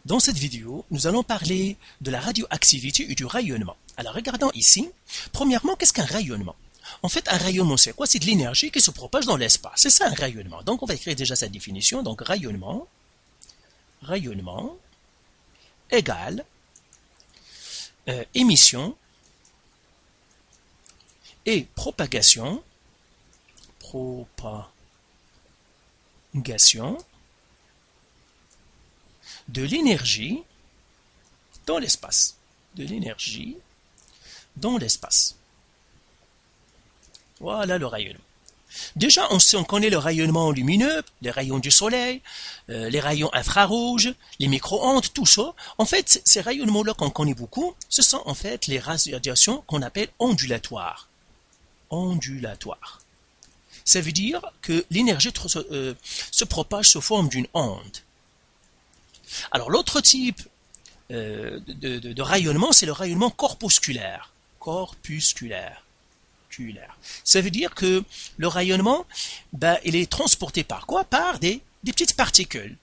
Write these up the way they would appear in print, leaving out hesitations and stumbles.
Dans cette vidéo, nous allons parler de la radioactivité et du rayonnement. Alors regardons ici. Premièrement, qu'est-ce qu'un rayonnement? En fait, un rayonnement, c'est quoi? C'est de l'énergie qui se propage dans l'espace. C'est ça un rayonnement. Donc on va écrire déjà cette définition. Donc rayonnement égale émission et propagation de l'énergie dans l'espace. Voilà le rayonnement. Déjà, on connaît le rayonnement lumineux, les rayons du soleil, les rayons infrarouges, les micro-ondes, tout ça. En fait, ces rayonnements-là qu'on connaît beaucoup, ce sont en fait les radiations qu'on appelle ondulatoires. Ça veut dire que l'énergie se propage sous forme d'une onde. Alors l'autre type de rayonnement, c'est le rayonnement corpusculaire. Ça veut dire que le rayonnement, il est transporté par quoi? Par des petites particules.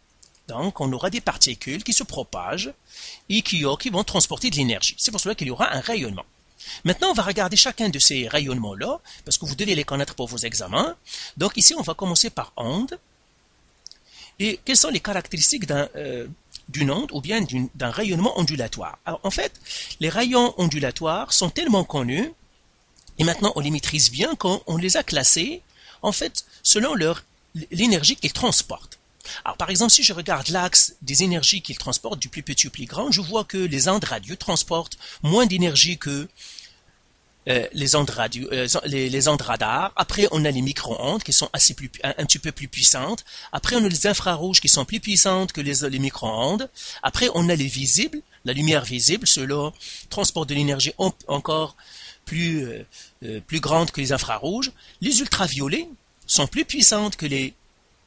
Donc on aura des particules qui se propagent et qui vont transporter de l'énergie. C'est pour cela qu'il y aura un rayonnement. Maintenant, on va regarder chacun de ces rayonnements-là, parce que vous devez les connaître pour vos examens. Donc ici, on va commencer par onde. Et quelles sont les caractéristiques d'une onde ou bien d'un rayonnement ondulatoire? Alors, en fait, les rayons ondulatoires sont tellement connus, et maintenant on les maîtrise bien quand on les a classés, en fait, selon l'énergie qu'ils transportent. Alors, par exemple, si je regarde l'axe des énergies qu'ils transportent du plus petit au plus grand, je vois que les ondes radio transportent moins d'énergie que les ondes radar. Après, on a les micro-ondes qui sont un petit peu plus puissantes. Après, on a les infrarouges qui sont plus puissantes que les micro-ondes. Après, on a les visibles, la lumière visible. Ceux-là transportent de l'énergie encore plus grande que les infrarouges. Les ultraviolets sont plus puissantes que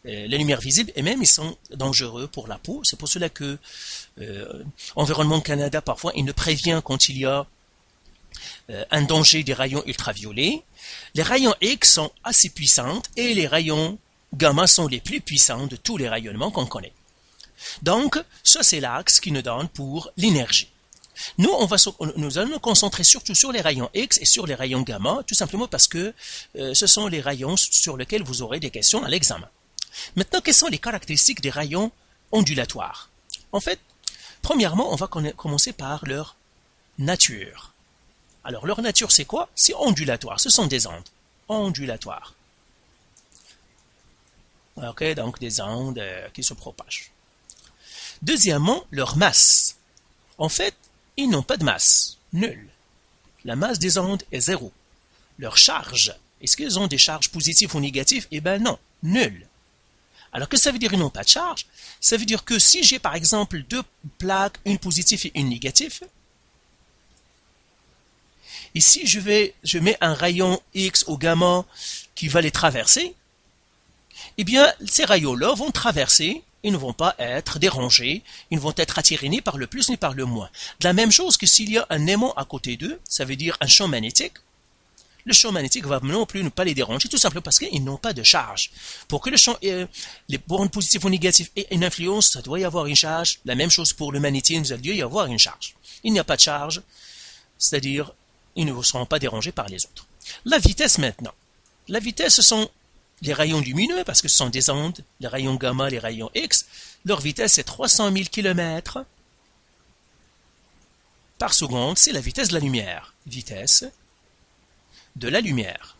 la lumière visible, et même ils sont dangereux pour la peau. C'est pour cela que Environnement Canada, parfois, il ne prévient quand il y a un danger des rayons ultraviolets. Les rayons X sont assez puissants et les rayons gamma sont les plus puissants de tous les rayonnements qu'on connaît. Donc, ça c'est l'axe qui nous donne pour l'énergie. Nous allons nous concentrer surtout sur les rayons X et sur les rayons gamma, tout simplement parce que ce sont les rayons sur lesquels vous aurez des questions à l'examen. Maintenant, quelles sont les caractéristiques des rayons ondulatoires? En fait, premièrement, on va commencer par leur nature. Alors, leur nature, c'est quoi? C'est ondulatoire. Ce sont des ondes ondulatoires. Ok, donc des ondes qui se propagent. Deuxièmement, leur masse. En fait, ils n'ont pas de masse. Nulle. La masse des ondes est zéro. Leur charge, est-ce qu'ils ont des charges positives ou négatives? Eh bien non, nulle. Alors, qu'est-ce que ça veut dire ils n'ont pas de charge? Ça veut dire que si j'ai par exemple deux plaques, une positive et une négative, ici je mets un rayon X ou gamma qui va les traverser, eh bien ces rayons-là vont traverser, ils ne vont pas être dérangés, ils ne vont être attirés ni par le plus ni par le moins. De la même chose que s'il y a un aimant à côté d'eux, ça veut dire un champ magnétique, le champ magnétique va non plus ne pas les déranger, tout simplement parce qu'ils n'ont pas de charge. Pour que le champ, les bornes positives ou négatives aient une influence, ça doit y avoir une charge. La même chose pour le magnétisme, il doit y avoir une charge. Il n'y a pas de charge, c'est-à-dire ils ne seront pas dérangés par les autres. La vitesse maintenant. La vitesse, ce sont les rayons lumineux, parce que ce sont des ondes, les rayons gamma, les rayons X. Leur vitesse est 300 000 km par seconde, c'est la vitesse de la lumière. Vitesse de la lumière.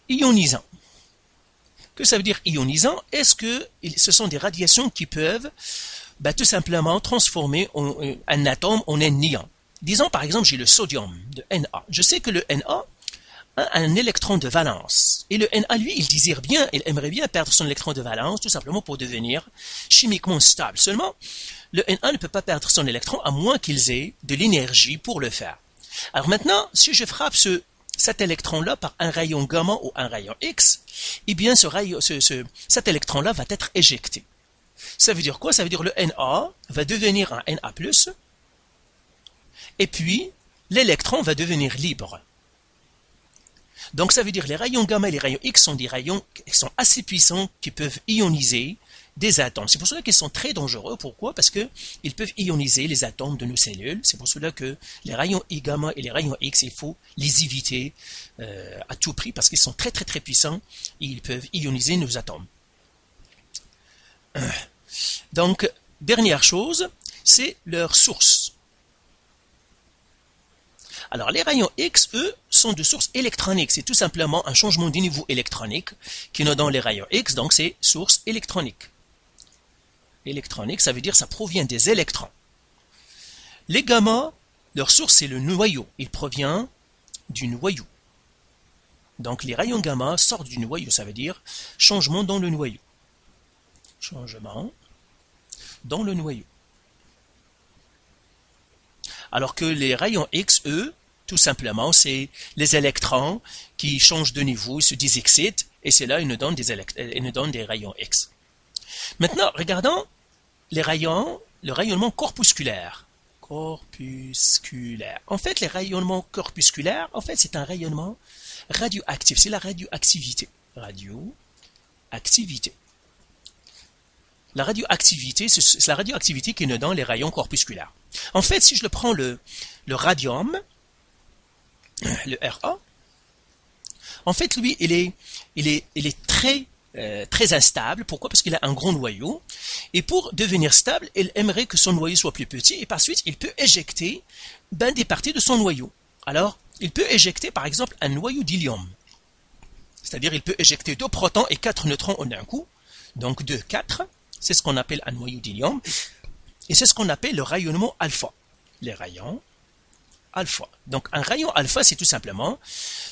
Ionisant. Que ça veut dire ionisant? Est-ce que ce sont des radiations qui peuvent tout simplement transformer un atome en un ion? Disons par exemple j'ai le sodium de Na. Je sais que le Na a un électron de valence. Et le Na, lui, il aimerait bien perdre son électron de valence tout simplement pour devenir chimiquement stable. Seulement, le Na ne peut pas perdre son électron à moins qu'ils aient de l'énergie pour le faire. Alors maintenant, si je frappe cet électron-là par un rayon gamma ou un rayon X, eh bien cet électron-là va être éjecté. Ça veut dire quoi? Ça veut dire le Na va devenir un Na+, et puis l'électron va devenir libre. Donc ça veut dire les rayons gamma et les rayons X sont des rayons qui sont assez puissants qui peuvent ioniser des atomes. C'est pour cela qu'ils sont très dangereux. Pourquoi? Parce qu'ils peuvent ioniser les atomes de nos cellules. C'est pour cela que les rayons gamma et les rayons X, il faut les éviter à tout prix parce qu'ils sont très très très puissants et ils peuvent ioniser nos atomes. Donc, dernière chose, c'est leur source. Alors, les rayons X, eux, sont de source électronique. C'est tout simplement un changement de niveau électronique qui nous donne les rayons X, donc c'est source électronique. Électronique, ça veut dire ça provient des électrons. Les gamma, leur source c'est le noyau. Il provient du noyau. Donc les rayons gamma sortent du noyau, ça veut dire changement dans le noyau. Changement dans le noyau. Alors que les rayons X, eux, tout simplement, c'est les électrons qui changent de niveau, se désexcitent, et c'est là ils nous donnent des rayons X. Maintenant, regardons les rayons, le rayonnement corpusculaire. Corpusculaire. En fait, les rayonnements corpusculaires, en fait, c'est un rayonnement radioactif. C'est la radioactivité. Radioactivité. La radioactivité, c'est la radioactivité qui nous donne les rayons corpusculaires. En fait, si je le prends le radium, le Ra, en fait, lui, il est très instable. Pourquoi? Parce qu'il a un grand noyau. Et pour devenir stable, il aimerait que son noyau soit plus petit. Et par suite, il peut éjecter des parties de son noyau. Alors, il peut éjecter, par exemple, un noyau d'hélium. C'est-à-dire, il peut éjecter 2 protons et 4 neutrons en un coup. Donc, 2, 4. C'est ce qu'on appelle un noyau d'hélium. Et c'est ce qu'on appelle le rayonnement alpha. Les rayons alpha. Donc, un rayon alpha, c'est tout simplement,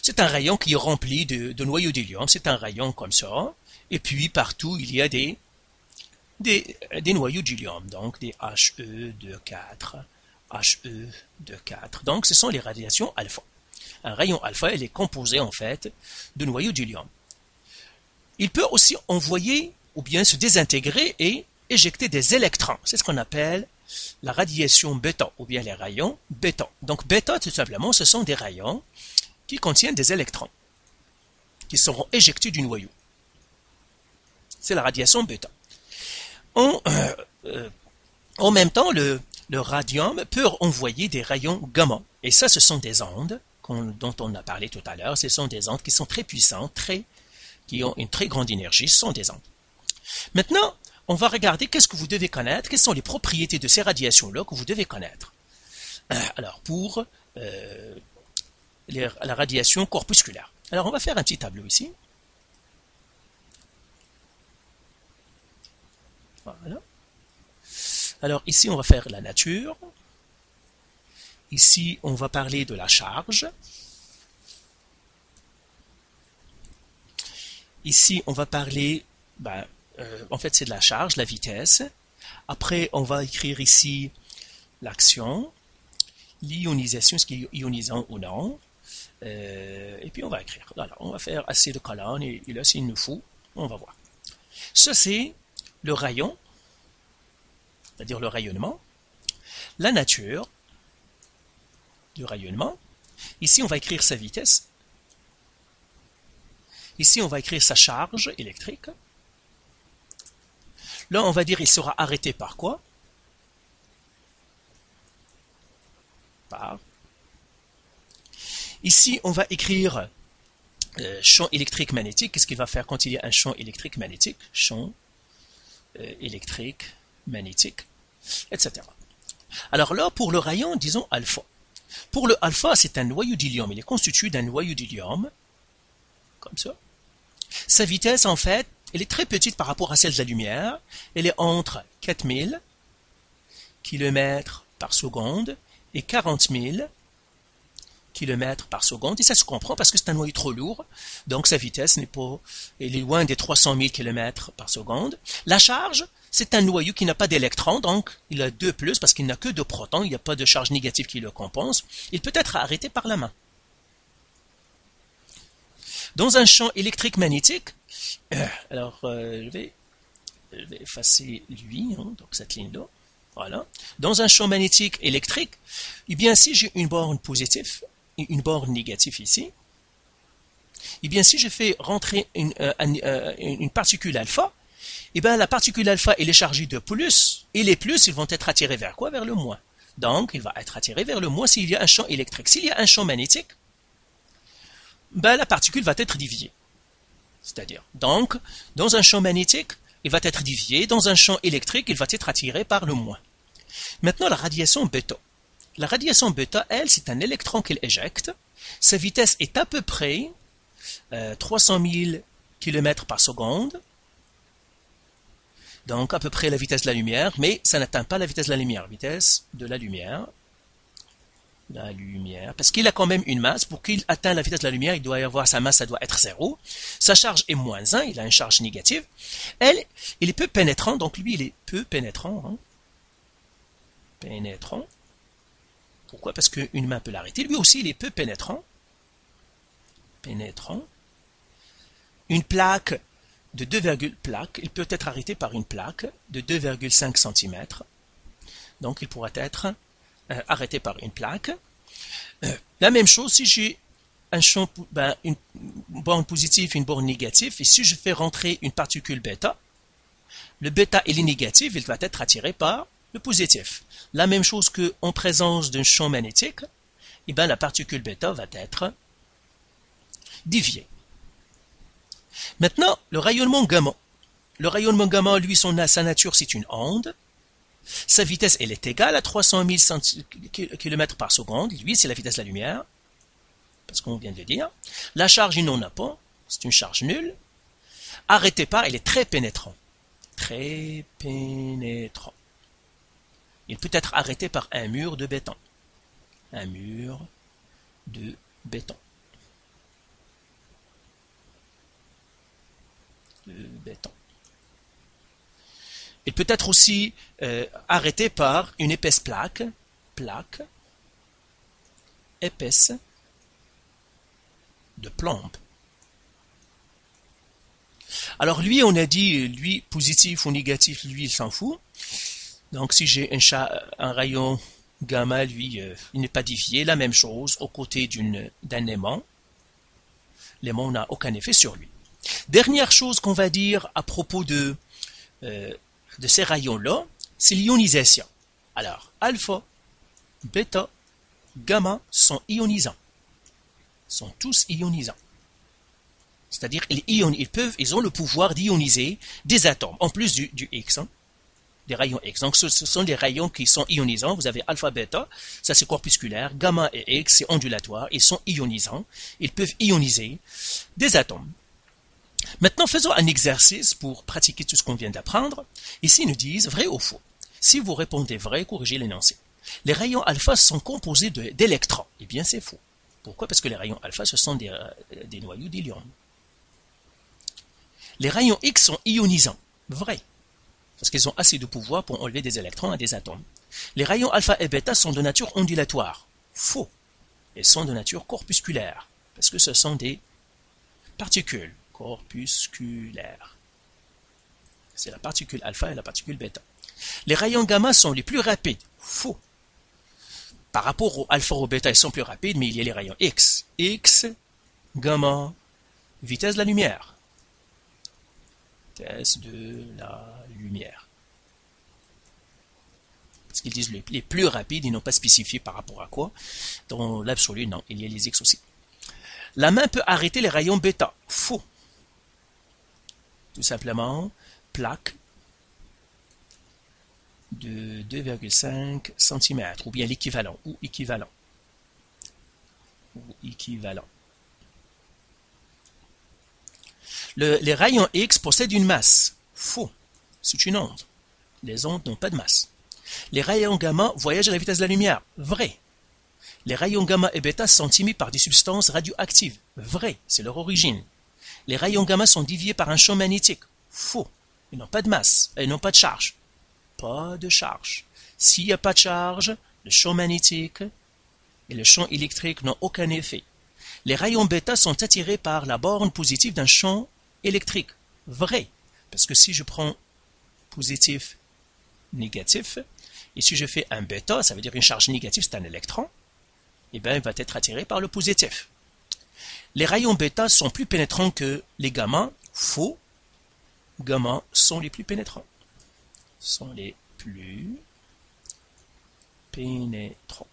c'est un rayon qui est rempli de noyaux d'hélium. C'est un rayon comme ça. Et puis, partout, il y a des noyaux d'hélium. Donc, des He2,4, He2,4. Donc, ce sont les radiations alpha. Un rayon alpha, il est composé, en fait, de noyaux d'hélium. Il peut aussi envoyer ou bien se désintégrer et éjecter des électrons. C'est ce qu'on appelle la radiation bêta, ou bien les rayons bêta. Donc bêta, tout simplement, ce sont des rayons qui contiennent des électrons, qui seront éjectés du noyau. C'est la radiation bêta. En même temps, le radium peut envoyer des rayons gamma. Et ça, ce sont des ondes dont on a parlé tout à l'heure. Ce sont des ondes qui sont très puissantes, qui ont une très grande énergie. Ce sont des ondes. Maintenant, on va regarder qu'est-ce que vous devez connaître, quelles sont les propriétés de ces radiations-là que vous devez connaître. Alors, pour la radiation corpusculaire. Alors, on va faire un petit tableau ici. Voilà. Alors, ici, on va faire la nature. Ici, on va parler de la charge. Ici, on va parler... en fait, c'est de la charge, la vitesse. Après, on va écrire ici l'action, l'ionisation, ce qui est ionisant ou non. Et puis, on va écrire. Voilà, on va faire assez de colonnes et là, s'il nous faut, on va voir. Ça, c'est le rayon, c'est-à-dire le rayonnement. La nature du rayonnement. Ici, on va écrire sa vitesse. Ici, on va écrire sa charge électrique. Là, on va dire il sera arrêté par quoi? Par. Ici, on va écrire champ électrique magnétique. Qu'est-ce qu'il va faire quand il y a un champ électrique magnétique? Champ électrique magnétique, etc. Alors là, pour le rayon, disons alpha. Pour le alpha, c'est un noyau d'hélium. Il est constitué d'un noyau d'hélium, comme ça. Sa vitesse, en fait, elle est très petite par rapport à celle de la lumière. Elle est entre 4000 km par seconde et 40 000 km par seconde. Et ça se comprend parce que c'est un noyau trop lourd. Donc sa vitesse elle est loin des 300 000 km par seconde. La charge, c'est un noyau qui n'a pas d'électrons. Donc il a 2 plus parce qu'il n'a que 2 protons. Il n'y a pas de charge négative qui le compense. Il peut être arrêté par la main. Dans un champ électrique magnétique, je vais effacer lui, donc cette ligne-là. Voilà. Dans un champ magnétique électrique, eh bien, si j'ai une borne positive et une borne négative ici, Eh bien, si je fais rentrer une particule alpha, eh bien, la particule alpha, elle est chargée de plus, et les plus, ils vont être attirés vers quoi? Vers le moins. Donc, il va être attiré vers le moins s'il y a un champ électrique. S'il y a un champ magnétique, ben, la particule va être déviée. C'est-à-dire, donc, dans un champ magnétique, il va être dévié. Dans un champ électrique, il va être attiré par le moins. Maintenant, la radiation bêta. La radiation bêta, elle, c'est un électron qu'il éjecte. Sa vitesse est à peu près 300 000 km par seconde. Donc, à peu près la vitesse de la lumière, mais ça n'atteint pas la vitesse de la lumière. Vitesse de la lumière. Parce qu'il a quand même une masse. Pour qu'il atteigne la vitesse de la lumière, il doit y avoir sa masse, ça doit être 0. Sa charge est moins 1, il a une charge négative. Il est peu pénétrant, donc lui, il est peu pénétrant. Hein. Pénétrant. Pourquoi? Parce qu'une main peut l'arrêter. Lui aussi, il est peu pénétrant. Pénétrant. Une plaque de 2, plaque, il peut être arrêté par une plaque de 2,5 cm. Donc, il pourra être arrêté par une plaque. La même chose si j'ai un champ, une borne positive, une borne négative, et si je fais rentrer une particule bêta, le bêta il est négatif, il va être attiré par le positif. La même chose qu'en présence d'un champ magnétique, et la particule bêta va être déviée. Maintenant, le rayonnement gamma. Le rayonnement gamma, lui, sa nature, c'est une onde. Sa vitesse, elle est égale à 300 000 km par seconde. Lui, c'est la vitesse de la lumière, parce qu'on vient de le dire. La charge, il n'en a pas. C'est une charge nulle. Arrêté par, il est très pénétrant. Très pénétrant. Il peut être arrêté par un mur de béton. Un mur de béton. De béton. Il peut être aussi arrêté par une épaisse plaque, épaisse de plomb. Alors lui, on a dit, lui, positif ou négatif, lui, il s'en fout. Donc si j'ai un rayon gamma, lui, il n'est pas dévié. La même chose aux côtés d'un aimant. L'aimant n'a aucun effet sur lui. Dernière chose qu'on va dire à propos de ces rayons-là, c'est l'ionisation. Alors, alpha, bêta, gamma sont ionisants. Sont tous ionisants. C'est-à-dire, ils ont le pouvoir d'ioniser des atomes, en plus du X, hein, des rayons X. Donc, ce sont des rayons qui sont ionisants. Vous avez alpha, bêta, ça c'est corpusculaire. Gamma et X, c'est ondulatoire. Ils sont ionisants. Ils peuvent ioniser des atomes. Maintenant, faisons un exercice pour pratiquer tout ce qu'on vient d'apprendre. Ici, ils nous disent vrai ou faux. Si vous répondez vrai, corrigez l'énoncé. Les rayons alpha sont composés d'électrons. Eh bien, c'est faux. Pourquoi? Parce que les rayons alpha, ce sont des noyaux d'hélium. Les rayons X sont ionisants. Vrai. Parce qu'ils ont assez de pouvoir pour enlever des électrons à des atomes. Les rayons alpha et bêta sont de nature ondulatoire. Faux. Ils sont de nature corpusculaire. Parce que ce sont des particules corpusculaires. C'est la particule alpha et la particule bêta. Les rayons gamma sont les plus rapides. Faux. Par rapport au alpha ou au bêta, ils sont plus rapides, mais il y a les rayons X. X, gamma, vitesse de la lumière. Vitesse de la lumière. Parce qu'ils disent les plus rapides, ils n'ont pas spécifié par rapport à quoi. Dans l'absolu, non, il y a les X aussi. La main peut arrêter les rayons bêta. Faux. Tout simplement, plaque de 2,5 cm, ou bien l'équivalent, ou équivalent. Les rayons X possèdent une masse. Faux. C'est une onde. Les ondes n'ont pas de masse. Les rayons gamma voyagent à la vitesse de la lumière. Vrai. Les rayons gamma et bêta sont émis par des substances radioactives. Vrai. C'est leur origine. Les rayons gamma sont déviés par un champ magnétique. Faux. Ils n'ont pas de masse. Ils n'ont pas de charge. Pas de charge. S'il n'y a pas de charge, le champ magnétique et le champ électrique n'ont aucun effet. Les rayons bêta sont attirés par la borne positive d'un champ électrique. Vrai. Parce que si je prends positif, négatif, et si je fais un bêta, ça veut dire une charge négative, c'est un électron, et bien il va être attiré par le positif. Les rayons bêta sont plus pénétrants que les gamma. Faux. Gamma sont les plus pénétrants. Sont les plus pénétrants.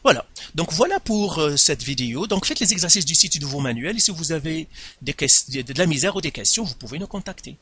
Voilà. Donc voilà pour cette vidéo. Donc faites les exercices du site de vos manuels et si vous avez de la misère ou des questions, vous pouvez nous contacter.